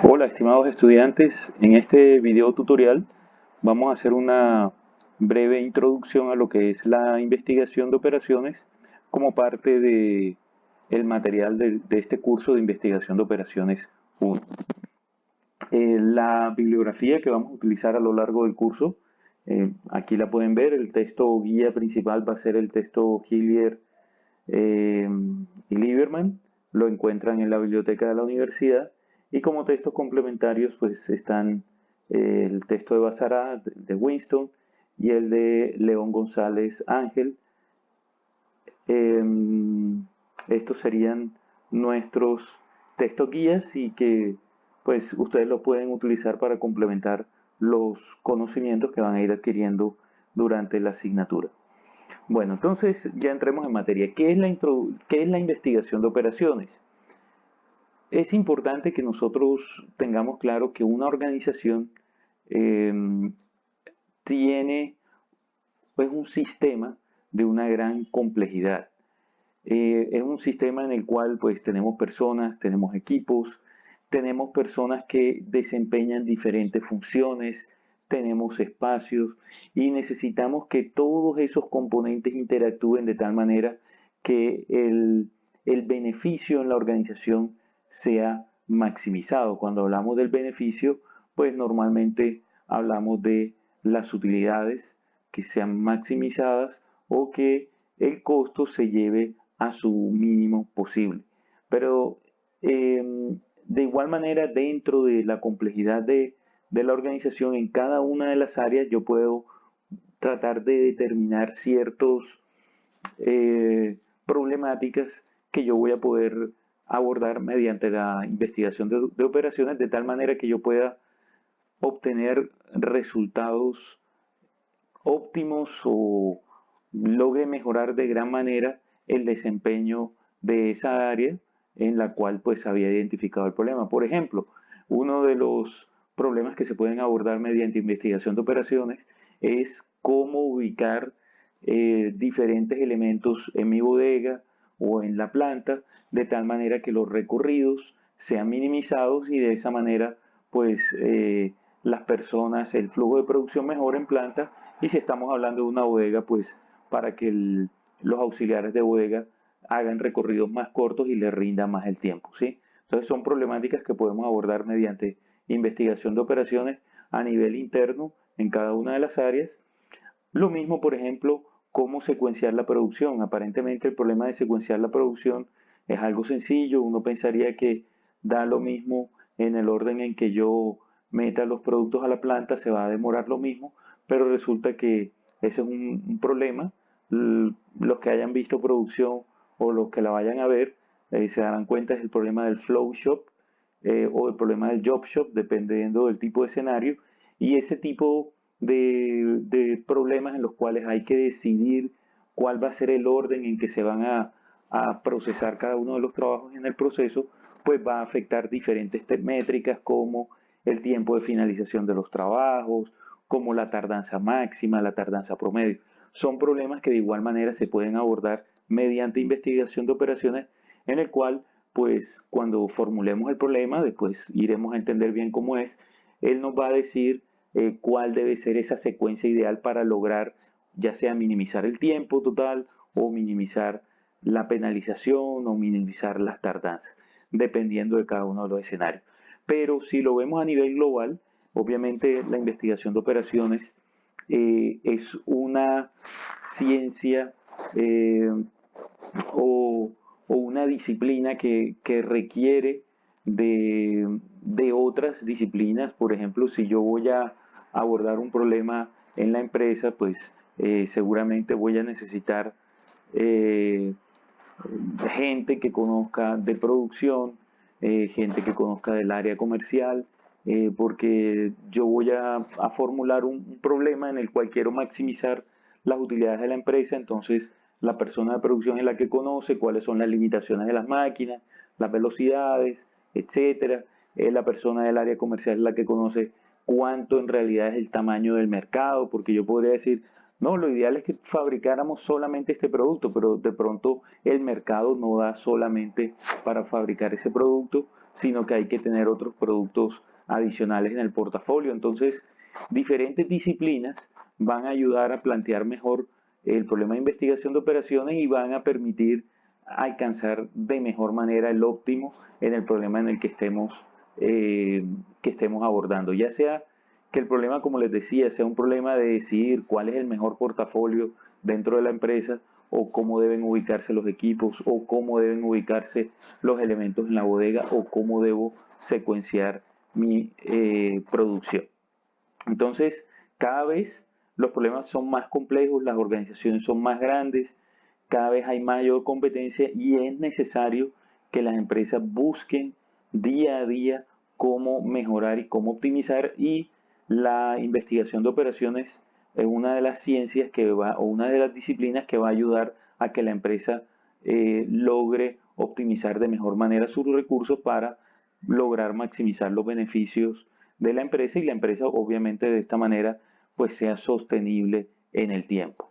Hola, estimados estudiantes. En este video tutorial vamos a hacer una breve introducción a lo que es la investigación de operaciones como parte de el material de este curso de investigación de operaciones 1. La bibliografía que vamos a utilizar a lo largo del curso, aquí la pueden ver. El texto guía principal va a ser el texto Hillier y Lieberman. Lo encuentran en la biblioteca de la universidad. Y como textos complementarios, pues están el texto de Basará, de Winston, y el de León González Ángel. Estos serían nuestros textos guías y que pues ustedes lo pueden utilizar para complementar los conocimientos que van a ir adquiriendo durante la asignatura. Bueno, entonces ya entremos en materia. ¿Qué es la investigación de operaciones? Es importante que nosotros tengamos claro que una organización eh, tiene pues, un sistema de una gran complejidad. Es un sistema en el cual pues tenemos personas, tenemos equipos, tenemos personas que desempeñan diferentes funciones, tenemos espacios y necesitamos que todos esos componentes interactúen de tal manera que el beneficio en la organización sea maximizado. Cuando hablamos del beneficio, pues normalmente hablamos de las utilidades que sean maximizadas o que el costo se lleve a su mínimo posible. Pero de igual manera, dentro de la complejidad de la organización, en cada una de las áreas yo puedo tratar de determinar ciertos problemáticas que yo voy a poder abordar mediante la investigación de operaciones, de tal manera que yo pueda obtener resultados óptimos o logre mejorar de gran manera el desempeño de esa área en la cual pues había identificado el problema. Por ejemplo, uno de los problemas que se pueden abordar mediante investigación de operaciones es cómo ubicar diferentes elementos en mi bodega o en la planta de tal manera que los recorridos sean minimizados y de esa manera pues las personas, el flujo de producción mejore en planta. Y si estamos hablando de una bodega, pues para que los auxiliares de bodega hagan recorridos más cortos y les rinda más el tiempo, ¿sí? Entonces son problemáticas que podemos abordar mediante investigación de operaciones a nivel interno en cada una de las áreas. Lo mismo, por ejemplo, cómo secuenciar la producción. Aparentemente el problema de secuenciar la producción es algo sencillo. Uno pensaría que da lo mismo en el orden en que yo meta los productos a la planta, se va a demorar lo mismo, pero resulta que ese es un problema. Los que hayan visto producción o los que la vayan a ver se darán cuenta, es el problema del flow shop o el problema del job shop, dependiendo del tipo de escenario. Y ese tipo de problemas en los cuales hay que decidir cuál va a ser el orden en que se van a procesar cada uno de los trabajos en el proceso, pues va a afectar diferentes métricas como el tiempo de finalización de los trabajos, como la tardanza máxima, la tardanza promedio. Son problemas que de igual manera se pueden abordar mediante investigación de operaciones en el cual, pues cuando formulemos el problema, después iremos a entender bien cómo es, él nos va a decir cuál debe ser esa secuencia ideal para lograr ya sea minimizar el tiempo total o minimizar la penalización o minimizar las tardanzas, dependiendo de cada uno de los escenarios. Pero si lo vemos a nivel global, obviamente la investigación de operaciones es una ciencia o, o, una disciplina que requiere de otras disciplinas. Por ejemplo, si yo voy a abordar un problema en la empresa, pues seguramente voy a necesitar eh, gente que conozca de producción, gente que conozca del área comercial, porque yo voy a formular un problema en el cual quiero maximizar las utilidades de la empresa. Entonces la persona de producción es la que conoce cuáles son las limitaciones de las máquinas, las velocidades, etcétera. La persona del área comercial es la que conoce cuánto en realidad es el tamaño del mercado, porque yo podría decir, No, lo ideal es que fabricáramos solamente este producto, pero de pronto el mercado no da solamente para fabricar ese producto, sino que hay que tener otros productos adicionales en el portafolio. Entonces, diferentes disciplinas van a ayudar a plantear mejor el problema de investigación de operaciones y van a permitir alcanzar de mejor manera el óptimo en el problema en el que estemos abordando, ya sea que el problema, como les decía, sea un problema de decidir cuál es el mejor portafolio dentro de la empresa, o cómo deben ubicarse los equipos, o cómo deben ubicarse los elementos en la bodega, o cómo debo secuenciar mi producción. Entonces, cada vez los problemas son más complejos, las organizaciones son más grandes, cada vez hay mayor competencia y es necesario que las empresas busquen día a día cómo mejorar y cómo optimizar, y la investigación de operaciones es una de las ciencias que va, o una de las disciplinas que va a ayudar a que la empresa logre optimizar de mejor manera sus recursos para lograr maximizar los beneficios de la empresa, y la empresa obviamente de esta manera pues sea sostenible en el tiempo.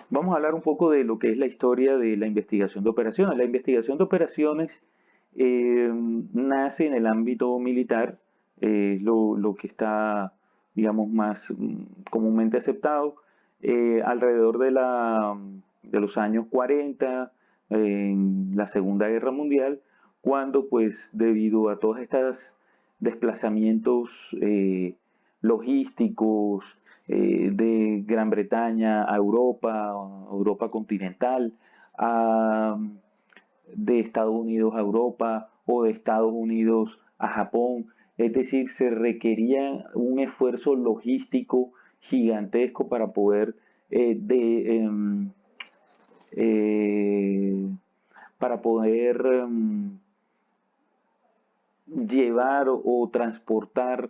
Vamos a hablar un poco de lo que es la historia de la investigación de operaciones. La investigación de operaciones nace en el ámbito militar, lo que está, digamos, más comúnmente aceptado, alrededor de los años 40, en la Segunda Guerra Mundial, cuando pues debido a todos estos desplazamientos logísticos, de Gran Bretaña a Europa, Europa continental, a, de Estados Unidos a Europa, o de Estados Unidos a Japón. Es decir, se requería un esfuerzo logístico gigantesco para poder eh, de, em, eh, para poder llevar o transportar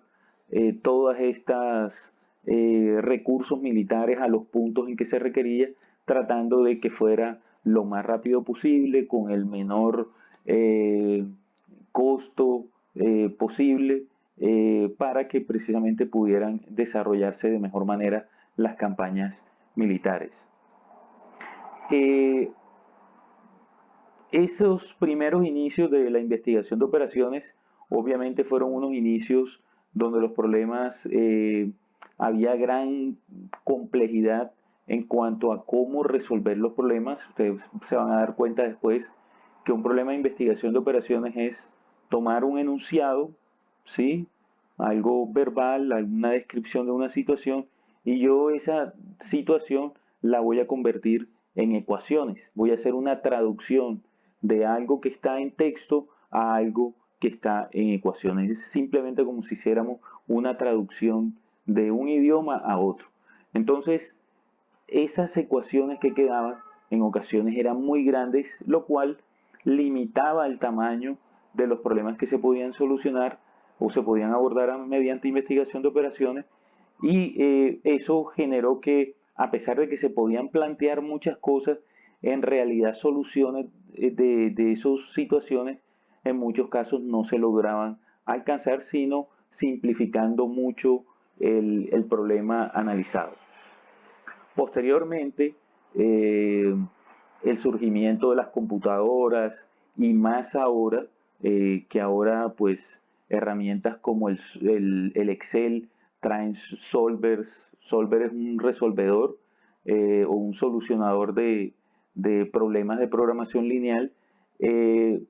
todas estas recursos militares a los puntos en que se requería, tratando de que fuera lo más rápido posible, con el menor eh, costo posible, para que precisamente pudieran desarrollarse de mejor manera las campañas militares. Eh, Esos primeros inicios de la investigación de operaciones obviamente fueron unos inicios donde los problemas, había gran complejidad en cuanto a cómo resolver los problemas. Ustedes se van a dar cuenta después que un problema de investigación de operaciones es tomar un enunciado, ¿sí? Algo verbal, alguna descripción de una situación, y yo esa situación la voy a convertir en ecuaciones. Voy a hacer una traducción de algo que está en texto a algo que está en ecuaciones. Es simplemente como si hiciéramos una traducción de un idioma a otro. Entonces, esas ecuaciones que quedaban en ocasiones eran muy grandes, lo cual limitaba el tamaño de los problemas que se podían solucionar o se podían abordar mediante investigación de operaciones, y eso generó que, a pesar de que se podían plantear muchas cosas, en realidad soluciones de esas situaciones en muchos casos no se lograban alcanzar, sino simplificando mucho el problema analizado. Posteriormente, eh, el surgimiento de las computadoras, y más ahora, que ahora pues herramientas como el Excel traen solvers. Solver es un resolvedor o un solucionador de problemas de programación lineal. eh,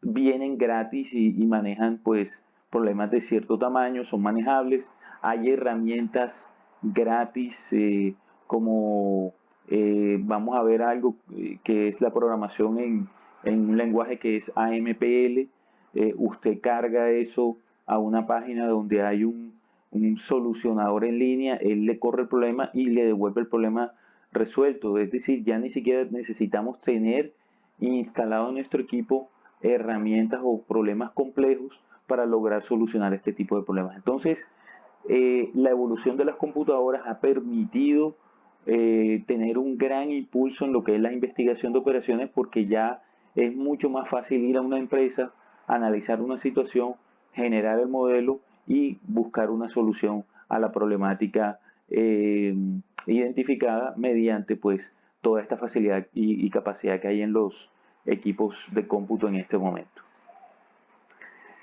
Vienen gratis y manejan pues problemas de cierto tamaño, son manejables. Hay herramientas gratis, como vamos a ver algo que es la programación en un lenguaje que es AMPL. Usted carga eso a una página donde hay un solucionador en línea, él le corre el problema y le devuelve el problema resuelto. Es decir, ya ni siquiera necesitamos tener instalado en nuestro equipo herramientas o problemas complejos para lograr solucionar este tipo de problemas. Entonces, la evolución de las computadoras ha permitido tener un gran impulso en lo que es la investigación de operaciones, porque ya es mucho más fácil ir a una empresa, analizar una situación, generar el modelo y buscar una solución a la problemática identificada mediante pues toda esta facilidad y capacidad que hay en los equipos de cómputo en este momento.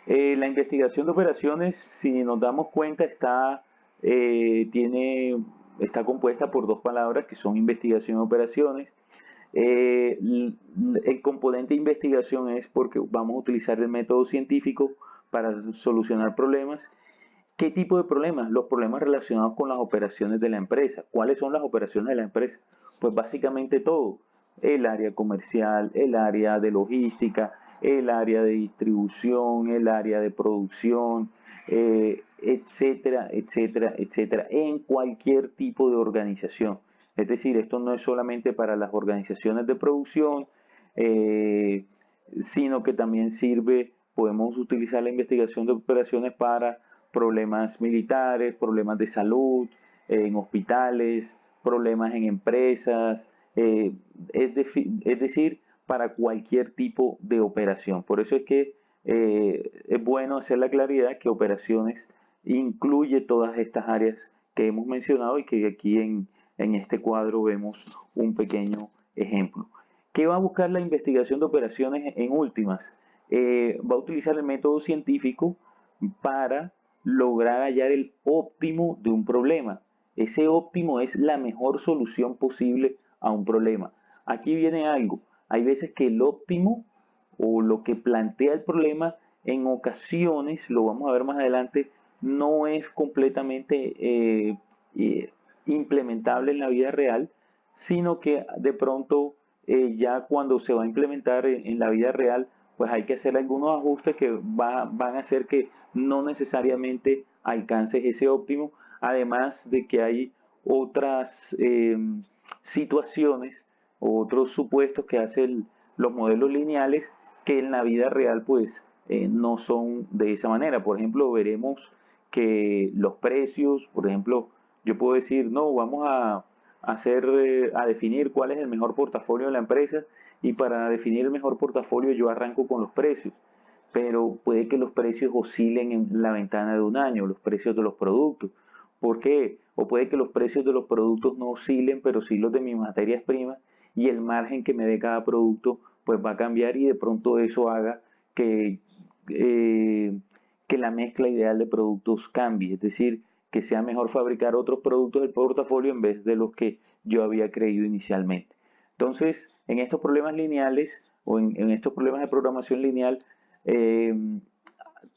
La investigación de operaciones, si nos damos cuenta, está compuesta por dos palabras que son investigación y operaciones. El componente de investigación es porque vamos a utilizar el método científico para solucionar problemas. ¿Qué tipo de problemas? Los problemas relacionados con las operaciones de la empresa. ¿Cuáles son las operaciones de la empresa? Pues básicamente todo. El área comercial, el área de logística, el área de distribución, el área de producción, etcétera, etcétera, etcétera, en cualquier tipo de organización. Es decir, esto no es solamente para las organizaciones de producción, sino que también podemos utilizar la investigación de operaciones para problemas militares, problemas de salud, en hospitales, problemas en empresas, es decir, para cualquier tipo de operación. Por eso es que es bueno hacer la claridad que operaciones incluye todas estas áreas que hemos mencionado y que aquí en este cuadro vemos un pequeño ejemplo. ¿Qué va a buscar la investigación de operaciones en últimas? Va a utilizar el método científico para lograr hallar el óptimo de un problema. Ese óptimo es la mejor solución posible a un problema. Aquí viene algo. Hay veces que el óptimo o lo que plantea el problema en ocasiones, lo vamos a ver más adelante, no es completamente implementable en la vida real, sino que de pronto ya cuando se va a implementar en la vida real, pues hay que hacer algunos ajustes que van a hacer que no necesariamente alcances ese óptimo, además de que hay otras situaciones o otros supuestos que hacen los modelos lineales que en la vida real pues no son de esa manera. Por ejemplo, veremos que los precios, por ejemplo, yo puedo decir, no, vamos a definir cuál es el mejor portafolio de la empresa y para definir el mejor portafolio yo arranco con los precios, pero puede que los precios oscilen en la ventana de un año, los precios de los productos. ¿Por qué? O puede que los precios de los productos no oscilen, pero sí los de mis materias primas y el margen que me dé cada producto pues va a cambiar y de pronto eso haga que, eh, que la mezcla ideal de productos cambie, es decir, que sea mejor fabricar otros productos del portafolio en vez de los que yo había creído inicialmente. Entonces, en estos problemas lineales o en estos problemas de programación lineal, eh,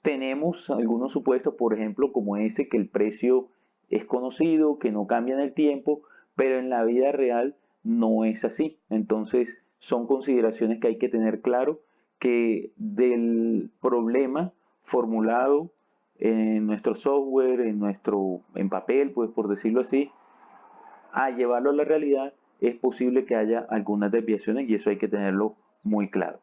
tenemos algunos supuestos, por ejemplo, como ese, que el precio es conocido, que no cambia en el tiempo, pero en la vida real no es así. Entonces, son consideraciones que hay que tener claro que del problema formulado en nuestro software, en papel, pues por decirlo así, a llevarlo a la realidad es posible que haya algunas desviaciones y eso hay que tenerlo muy claro.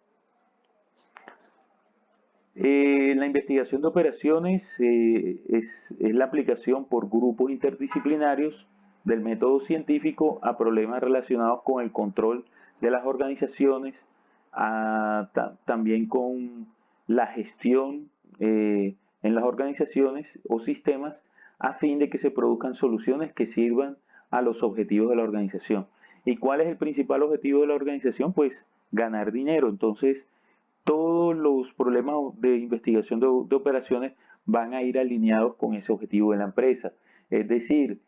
La investigación de operaciones es la aplicación por grupos interdisciplinarios del método científico a problemas relacionados con el control de las organizaciones, también con la gestión en las organizaciones o sistemas a fin de que se produzcan soluciones que sirvan a los objetivos de la organización. ¿Y cuál es el principal objetivo de la organización? Pues ganar dinero. Entonces, todos los problemas de investigación de operaciones van a ir alineados con ese objetivo de la empresa. Es decir,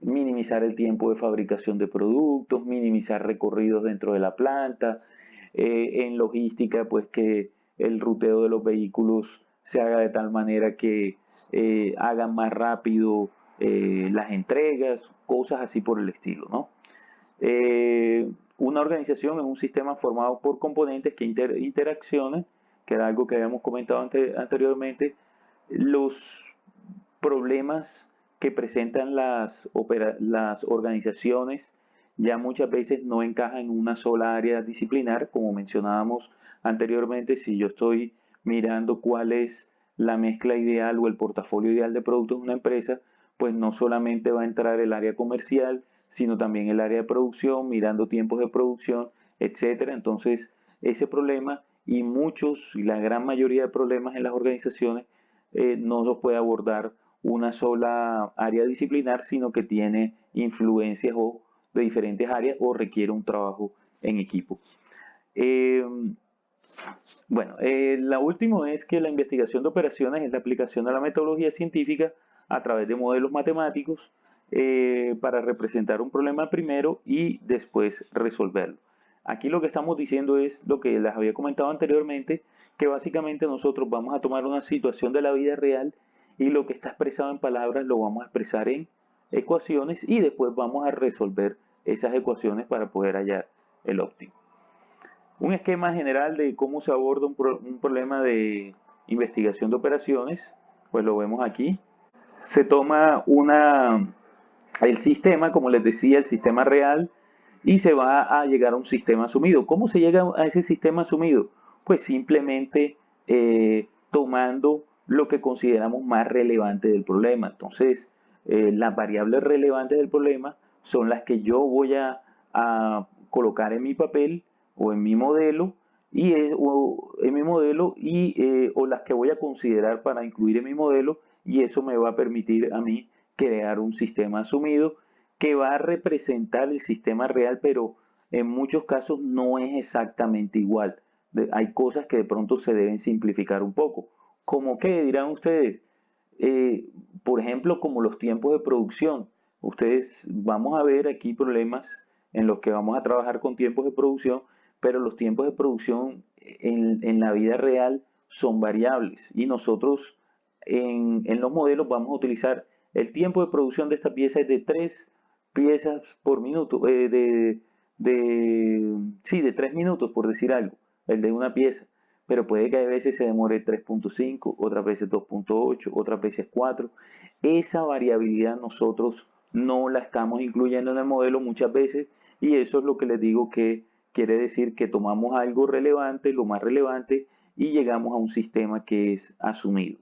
minimizar el tiempo de fabricación de productos, minimizar recorridos dentro de la planta, en logística, pues que el ruteo de los vehículos se haga de tal manera que hagan más rápido las entregas, cosas así por el estilo, ¿no? Una organización es un sistema formado por componentes que interaccionan, que era algo que habíamos comentado anteriormente. Los problemas que presentan las organizaciones ya muchas veces no encajan en una sola área disciplinar, como mencionábamos anteriormente. Si yo estoy mirando cuál es la mezcla ideal o el portafolio ideal de productos de una empresa, pues no solamente va a entrar el área comercial, sino también el área de producción, mirando tiempos de producción, etcétera. Entonces, ese problema y la gran mayoría de problemas en las organizaciones no los puede abordar una sola área disciplinar, sino que tiene influencias o de diferentes áreas o requiere un trabajo en equipo. Eh, bueno, la última es que la investigación de operaciones es la aplicación de la metodología científica a través de modelos matemáticos para representar un problema primero y después resolverlo. Aquí lo que estamos diciendo es lo que les había comentado anteriormente, que básicamente nosotros vamos a tomar una situación de la vida real y lo que está expresado en palabras lo vamos a expresar en ecuaciones y después vamos a resolver esas ecuaciones para poder hallar el óptimo. Un esquema general de cómo se aborda un problema de investigación de operaciones, pues lo vemos aquí. Se toma el sistema, como les decía, el sistema real, y se va a llegar a un sistema asumido. ¿Cómo se llega a ese sistema asumido? Pues simplemente tomando lo que consideramos más relevante del problema. Entonces, las variables relevantes del problema son las que yo voy a colocar en mi papel o en mi modelo o las que voy a considerar para incluir en mi modelo, y eso me va a permitir a mí crear un sistema asumido que va a representar el sistema real, pero en muchos casos no es exactamente igual. Hay cosas que de pronto se deben simplificar un poco. ¿Cómo qué dirán ustedes? Eh, por ejemplo, como los tiempos de producción. Ustedes vamos a ver aquí problemas en los que vamos a trabajar con tiempos de producción, pero los tiempos de producción en la vida real son variables y nosotros en los modelos vamos a utilizar el tiempo de producción de esta pieza es de 3 piezas por minuto, de 3 minutos por decir algo, el de una pieza, pero puede que a veces se demore 3.5, otras veces 2.8, otras veces 4. Esa variabilidad nosotros no la estamos incluyendo en el modelo muchas veces y eso es lo que les digo que quiere decir que tomamos algo relevante, lo más relevante, y llegamos a un sistema que es asumido.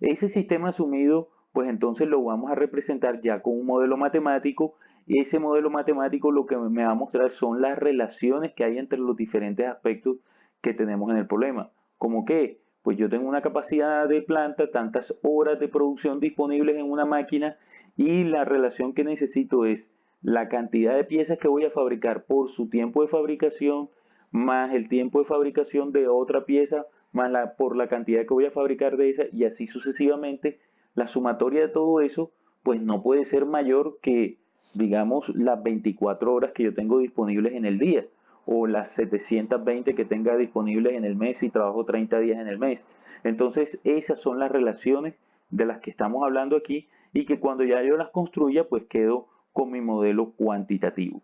Ese sistema asumido, pues entonces lo vamos a representar ya con un modelo matemático y ese modelo matemático lo que me va a mostrar son las relaciones que hay entre los diferentes aspectos que tenemos en el problema. ¿Cómo qué? Pues yo tengo una capacidad de planta, tantas horas de producción disponibles en una máquina y la relación que necesito es la cantidad de piezas que voy a fabricar por su tiempo de fabricación más el tiempo de fabricación de otra pieza más por la cantidad que voy a fabricar de esa y así sucesivamente. La sumatoria de todo eso pues no puede ser mayor que digamos las 24 horas que yo tengo disponibles en el día o las 720 que tenga disponibles en el mes si trabajo 30 días en el mes. Entonces esas son las relaciones de las que estamos hablando aquí y que cuando ya yo las construya pues quedo con mi modelo cuantitativo.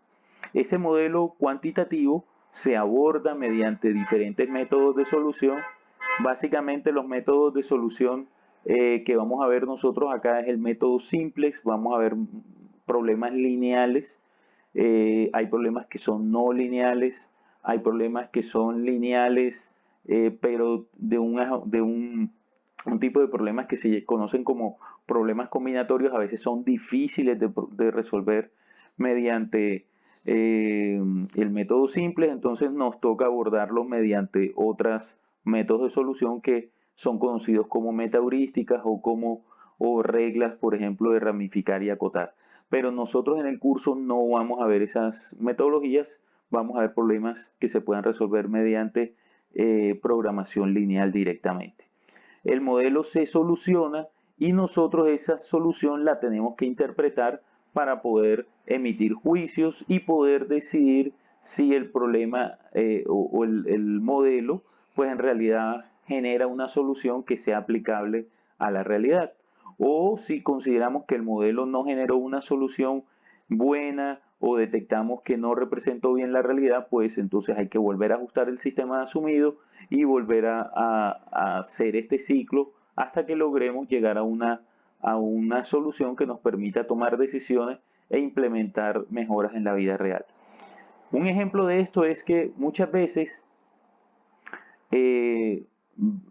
Ese modelo cuantitativo se aborda mediante diferentes métodos de solución. Básicamente los métodos de solución que vamos a ver nosotros acá es el método simplex, vamos a ver problemas lineales, hay problemas que son no lineales, hay problemas que son lineales, pero un tipo de problemas que se conocen como problemas combinatorios, a veces son difíciles de resolver mediante el método simple, entonces nos toca abordarlo mediante otros métodos de solución que son conocidos como metaheurísticas o reglas, por ejemplo, de ramificar y acotar. Pero nosotros en el curso no vamos a ver esas metodologías, vamos a ver problemas que se puedan resolver mediante programación lineal directamente. El modelo se soluciona y nosotros esa solución la tenemos que interpretar para poder emitir juicios y poder decidir si el problema o el modelo pues en realidad genera una solución que sea aplicable a la realidad. O si consideramos que el modelo no generó una solución buena o detectamos que no representó bien la realidad, pues entonces hay que volver a ajustar el sistema asumido y volver a hacer este ciclo hasta que logremos llegar a una solución que nos permita tomar decisiones e implementar mejoras en la vida real. Un ejemplo de esto es que muchas veces eh,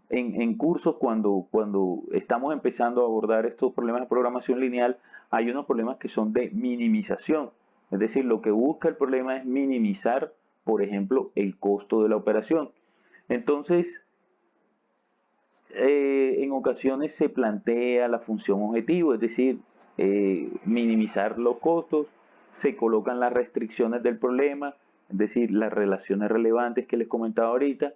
en cursos cuando estamos empezando a abordar estos problemas de programación lineal, hay unos problemas que son de minimización. Es decir, lo que busca el problema es minimizar, por ejemplo, el costo de la operación. Entonces, En ocasiones se plantea la función objetivo, es decir, minimizar los costos, se colocan las restricciones del problema, es decir, las relaciones relevantes que les comentaba ahorita,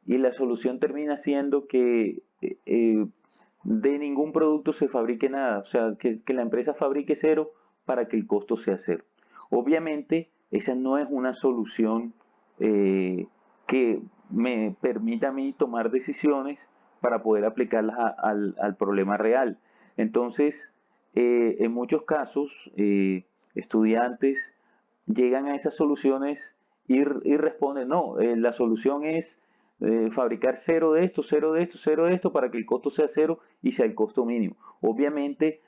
y la solución termina siendo que de ningún producto se fabrique nada, o sea, que la empresa fabrique cero para que el costo sea cero. Obviamente, esa no es una solución que me permita a mí tomar decisiones para poder aplicarlas al problema real. Entonces, en muchos casos, estudiantes llegan a esas soluciones y responden, no, la solución es fabricar cero de esto, cero de esto, cero de esto para que el costo sea cero y sea el costo mínimo. Obviamente,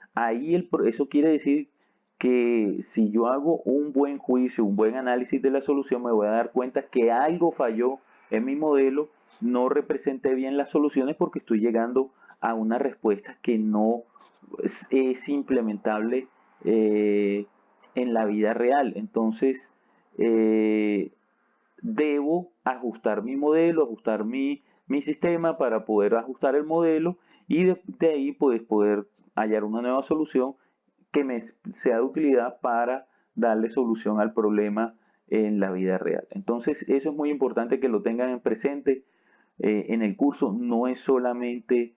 eso quiere decir que si yo hago un buen juicio, un buen análisis de la solución, me voy a dar cuenta que algo falló en mi modelo, no representé bien las soluciones porque estoy llegando a una respuesta que no es implementable en la vida real. Entonces, eh, debo ajustar mi modelo, ajustar mi sistema para poder ajustar el modelo y de ahí pues, poder hallar una nueva solución que me sea de utilidad para darle solución al problema en la vida real. Entonces, eso es muy importante que lo tengan en presente. En el curso no es solamente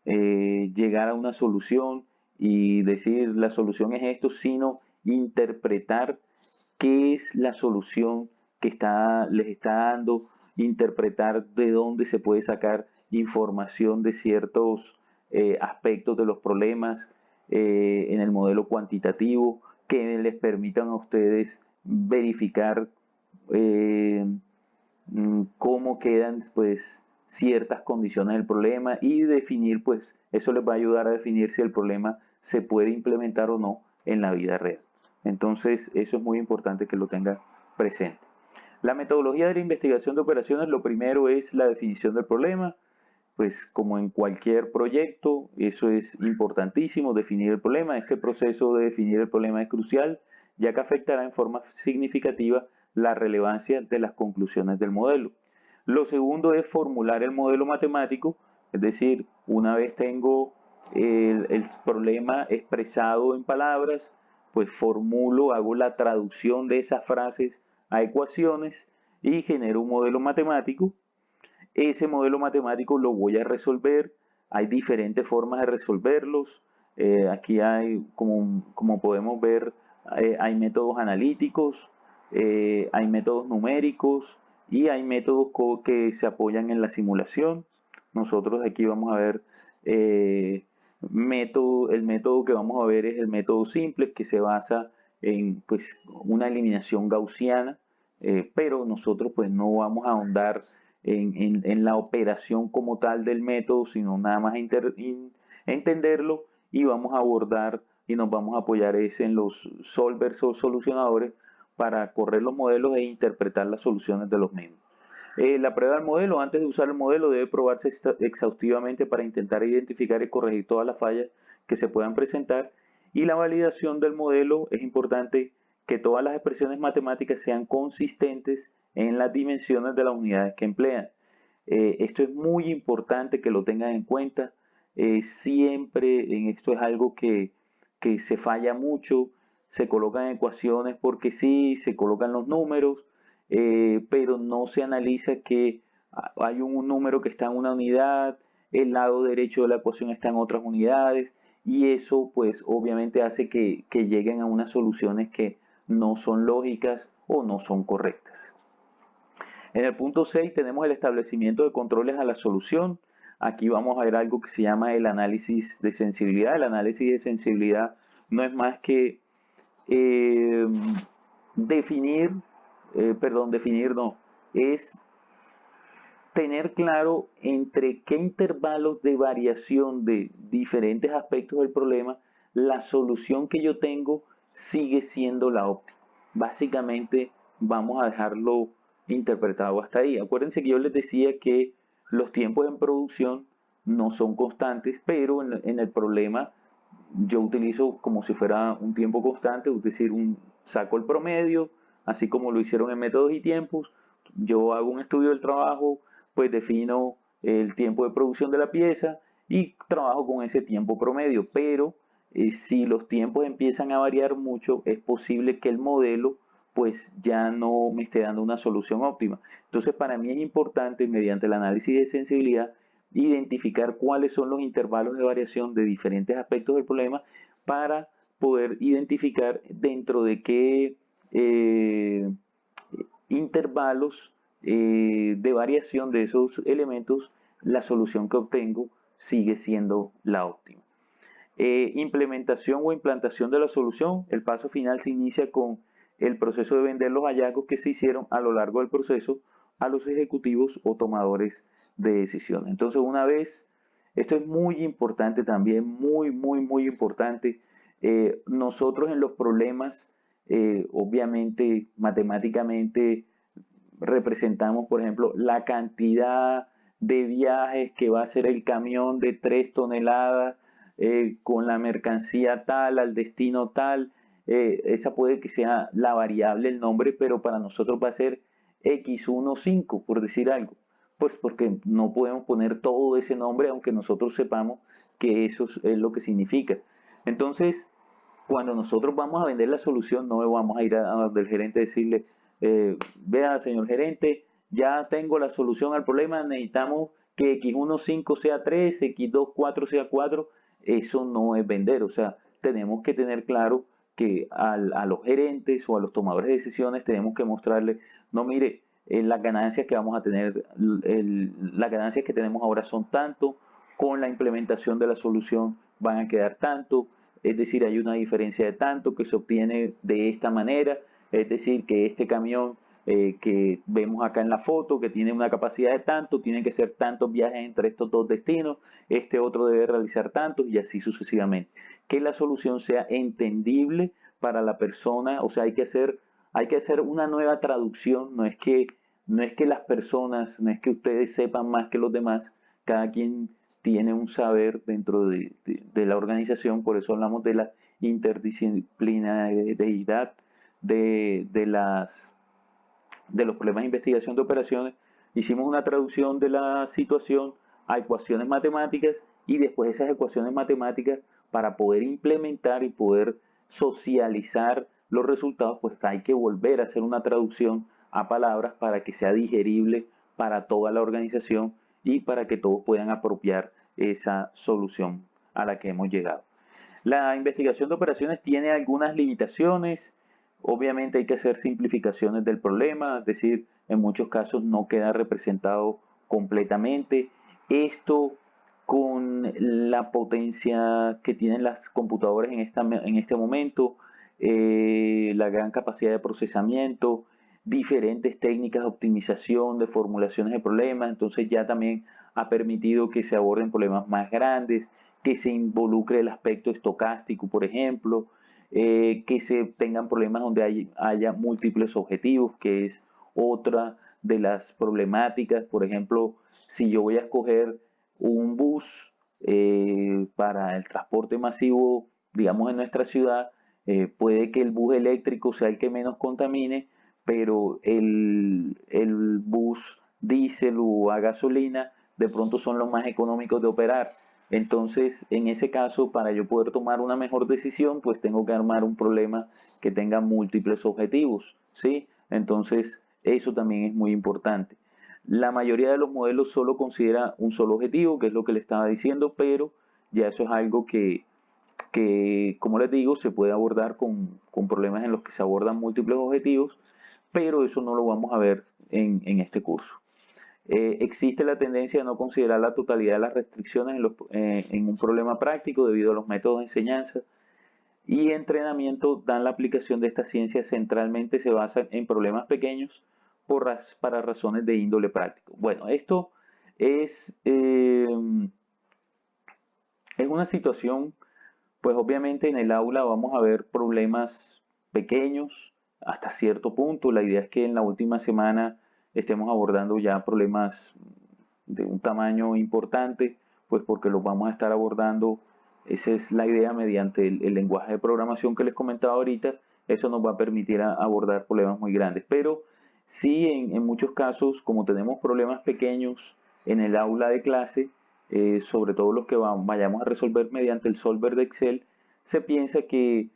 llegar a una solución y decir la solución es esto, sino interpretar qué es la solución que les está dando, interpretar de dónde se puede sacar información de ciertos aspectos de los problemas en el modelo cuantitativo que les permitan a ustedes verificar eh, cómo quedan pues ciertas condiciones del problema y definir pues eso les va a ayudar a definir si el problema se puede implementar o no en la vida real. Entonces eso es muy importante que lo tengan presente. La metodología de la investigación de operaciones, lo primero es la definición del problema, pues como en cualquier proyecto, eso es importantísimo, definir el problema. Este proceso de definir el problema es crucial, ya que afectará en forma significativa la relevancia de las conclusiones del modelo. Lo segundo es formular el modelo matemático, es decir, una vez tengo el problema expresado en palabras, pues formulo, hago la traducción de esas frases a ecuaciones y genero un modelo matemático. Ese modelo matemático lo voy a resolver. Hay diferentes formas de resolverlos. Aquí hay, como podemos ver, hay métodos analíticos, hay métodos numéricos y hay métodos que se apoyan en la simulación. Nosotros aquí vamos a ver el método que vamos a ver es el método simple, que se basa en pues, una eliminación gaussiana, pero nosotros pues no vamos a ahondar en la operación como tal del método, sino nada más entenderlo y vamos a abordar y nos vamos a apoyar en los solvers o solucionadores para correr los modelos e interpretar las soluciones de los mismos. La prueba del modelo, antes de usar el modelo, debe probarse exhaustivamente para intentar identificar y corregir todas las fallas que se puedan presentar. Y la validación del modelo es importante que todas las expresiones matemáticas sean consistentes en las dimensiones de las unidades que emplean. Esto es muy importante que lo tengan en cuenta. Siempre en esto es algo que se falla mucho. Se colocan ecuaciones porque sí, se colocan los números, pero no se analiza que hay un número que está en una unidad, el lado derecho de la ecuación está en otras unidades, y eso pues obviamente hace que lleguen a unas soluciones que no son lógicas o no son correctas. En el punto 6 tenemos el establecimiento de controles a la solución. Aquí vamos a ver algo que se llama el análisis de sensibilidad. El análisis de sensibilidad no es más que eh, definir no, es tener claro entre qué intervalos de variación de diferentes aspectos del problema la solución que yo tengo sigue siendo la óptima. Básicamente vamos a dejarlo interpretado hasta ahí. Acuérdense que yo les decía que los tiempos en producción no son constantes, pero en el problema yo utilizo como si fuera un tiempo constante, es decir, saco el promedio, así como lo hicieron en métodos y tiempos, yo hago un estudio del trabajo, pues defino el tiempo de producción de la pieza y trabajo con ese tiempo promedio. Pero si los tiempos empiezan a variar mucho, es posible que el modelo pues ya no me esté dando una solución óptima. Entonces para mí es importante, mediante el análisis de sensibilidad, identificar cuáles son los intervalos de variación de diferentes aspectos del problema para poder identificar dentro de qué intervalos de variación de esos elementos la solución que obtengo sigue siendo la óptima. Implementación o implantación de la solución. El paso final se inicia con el proceso de vender los hallazgos que se hicieron a lo largo del proceso a los ejecutivos o tomadores de decisiones. Entonces, una vez, esto es muy importante también, muy importante. Nosotros en los problemas, obviamente, matemáticamente, representamos, por ejemplo, la cantidad de viajes que va a hacer el camión de 3 toneladas con la mercancía tal al destino tal. Esa puede que sea la variable, el nombre, pero para nosotros va a ser X15, por decir algo. Pues porque no podemos poner todo ese nombre, aunque nosotros sepamos que eso es lo que significa. Entonces, cuando nosotros vamos a vender la solución, no vamos a ir a del gerente a decirle, vea, señor gerente, ya tengo la solución al problema, necesitamos que X15 sea 3, X24 sea 4. Eso no es vender. O sea, tenemos que tener claro que a los gerentes o a los tomadores de decisiones tenemos que mostrarle, no, mire, las ganancias que vamos a tener, las ganancias que tenemos ahora son tanto, con la implementación de la solución van a quedar tanto, es decir, hay una diferencia de tanto que se obtiene de esta manera, es decir, que este camión que vemos acá en la foto, que tiene una capacidad de tanto, tiene que ser tantos viajes entre estos dos destinos, este otro debe realizar tantos y así sucesivamente. Que la solución sea entendible para la persona, o sea, hay que hacer una nueva traducción, no es que las personas, no es que ustedes sepan más que los demás, cada quien tiene un saber dentro de la organización, por eso hablamos de la interdisciplinariedad de los problemas de investigación de operaciones. Hicimos una traducción de la situación a ecuaciones matemáticas y después esas ecuaciones matemáticas para poder implementar y poder socializar los resultados, pues hay que volver a hacer una traducción a palabras para que sea digerible para toda la organización y para que todos puedan apropiar esa solución a la que hemos llegado. La investigación de operaciones tiene algunas limitaciones. Obviamente hay que hacer simplificaciones del problema, es decir, en muchos casos no queda representado completamente. Esto con la potencia que tienen las computadoras en este momento, la gran capacidad de procesamiento, diferentes técnicas de optimización, de formulaciones de problemas, entonces ya también ha permitido que se aborden problemas más grandes, que se involucre el aspecto estocástico, por ejemplo, que se tengan problemas donde haya múltiples objetivos, que es otra de las problemáticas. Por ejemplo, si yo voy a escoger un bus para el transporte masivo, digamos, en nuestra ciudad, puede que el bus eléctrico sea el que menos contamine, pero el bus diésel o a gasolina de pronto son los más económicos de operar. Entonces, en ese caso, para yo poder tomar una mejor decisión, pues tengo que armar un problema que tenga múltiples objetivos, ¿sí? Entonces, eso también es muy importante. La mayoría de los modelos solo considera un solo objetivo, que es lo que le estaba diciendo, pero ya eso es algo que como les digo, se puede abordar con problemas en los que se abordan múltiples objetivos, pero eso no lo vamos a ver en este curso. Existe la tendencia de no considerar la totalidad de las restricciones en un problema práctico debido a los métodos de enseñanza y entrenamiento dan la aplicación de esta ciencia centralmente se basa en problemas pequeños para razones de índole práctico. Bueno, esto es, eh, es una situación, pues obviamente en el aula vamos a ver problemas pequeños hasta cierto punto. La idea es que en la última semana estemos abordando ya problemas de un tamaño importante, pues porque los vamos a estar abordando, esa es la idea mediante el lenguaje de programación que les comentaba ahorita, eso nos va a permitir abordar problemas muy grandes. Pero sí, en muchos casos, como tenemos problemas pequeños en el aula de clase, sobre todo los que vayamos a resolver mediante el solver de Excel, se piensa que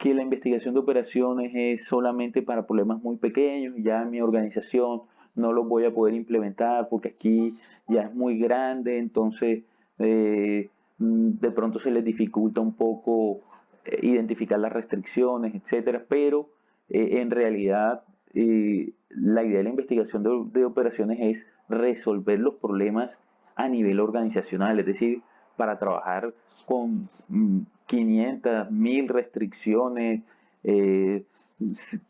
la investigación de operaciones es solamente para problemas muy pequeños y ya en mi organización no los voy a poder implementar porque aquí ya es muy grande, entonces de pronto se les dificulta un poco identificar las restricciones, etcétera, pero en realidad la idea de la investigación de operaciones es resolver los problemas a nivel organizacional, es decir, para trabajar con 500, 1000 restricciones, eh,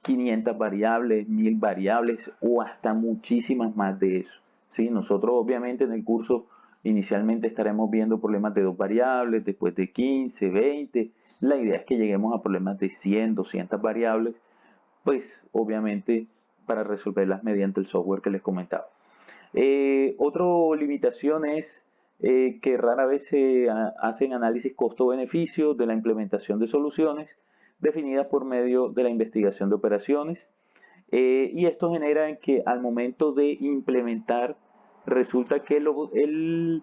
500 variables, 1000 variables o hasta muchísimas más de eso. ¿Sí? Nosotros obviamente en el curso inicialmente estaremos viendo problemas de 2 variables, después de 15, 20. La idea es que lleguemos a problemas de 100, 200 variables, pues obviamente para resolverlas mediante el software que les comentaba. Otra limitación es que rara vez se hacen análisis costo-beneficio de la implementación de soluciones definidas por medio de la investigación de operaciones. Y esto genera que al momento de implementar resulta que el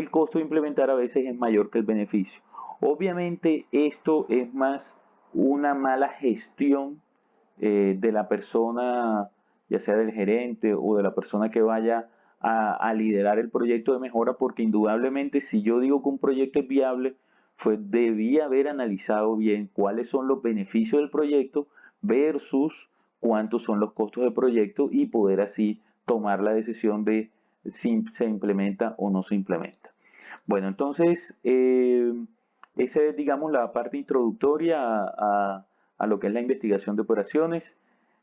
costo de implementar a veces es mayor que el beneficio. Obviamente esto es más una mala gestión de la persona, ya sea del gerente o de la persona que vaya a liderar el proyecto de mejora, porque indudablemente si yo digo que un proyecto es viable, pues debía haber analizado bien cuáles son los beneficios del proyecto versus cuántos son los costos del proyecto y poder así tomar la decisión de si se implementa o no se implementa. Bueno, entonces, esa es, digamos, la parte introductoria a lo que es la investigación de operaciones.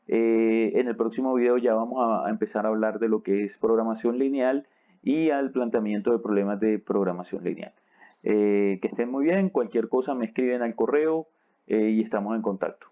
En el próximo video ya vamos a empezar a hablar de lo que es programación lineal y al planteamiento de problemas de programación lineal. Que estén muy bien, cualquier cosa me escriben al correo y estamos en contacto.